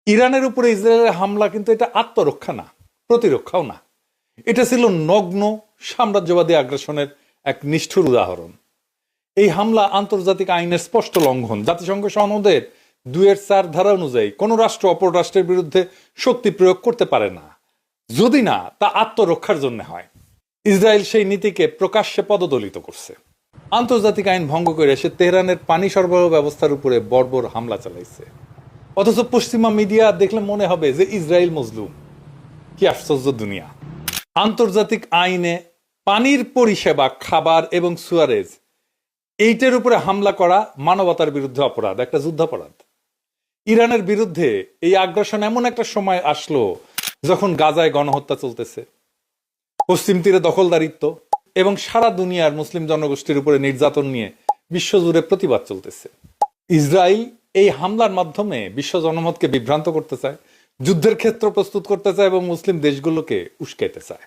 ইরানের উপরে ইসরায়েলের হামলা কিন্তু এটা আত্মরক্ষা না, প্রতিরক্ষাও না। এটা ছিল নগ্ন সাম্রাজ্যবাদী আগ্রাসনের এক নিষ্ঠুর উদাহরণ। এই হামলা আন্তর্জাতিক আইনের স্পষ্ট লঙ্ঘন। জাতিসংঘ সনদের 2-4 ধারা অনুযায়ী কোন রাষ্ট্র অপর রাষ্ট্রের বিরুদ্ধে শক্তি প্রয়োগ করতে পারে না, যদি না তা আত্মরক্ষার জন্য হয়। ইসরায়েল সেই নীতিকে প্রকাশ্যে পদদলিত করছে। আন্তর্জাতিক আইন ভঙ্গ করে সে তেহরানের পানি সরবরাহ ব্যবস্থার উপরে বর্বর হামলা চালাইছে। অথচ পশ্চিমা মিডিয়া দেখলে মনে হবে যে ইসরায়েল মজলুম। কি আশ্চর্য দুনিয়া! আন্তর্জাতিক আইনে পানির পরিষেবা, খাবার এবং সুয়ারেজ, এইটার উপরে হামলা করা মানবতার বিরুদ্ধে অপরাধ, একটা যুদ্ধাপরাধ। ইরানের বিরুদ্ধে এই আগ্রাসন এমন একটা সময় আসলো যখন গাজায় গণহত্যা চলতেছে, পশ্চিম তীরে দখলদারিত্ব এবং সারা দুনিয়ার মুসলিম জনগোষ্ঠীর উপরে নির্যাতন নিয়ে বিশ্বজুড়ে প্রতিবাদ চলতেছে। ইসরায়েল এই হামলার মাধ্যমে বিশ্ব জনমতকে বিভ্রান্ত করতে চায়, যুদ্ধের ক্ষেত্র প্রস্তুত করতে চায় এবং মুসলিম দেশগুলোকে উস্কাইতে চায়।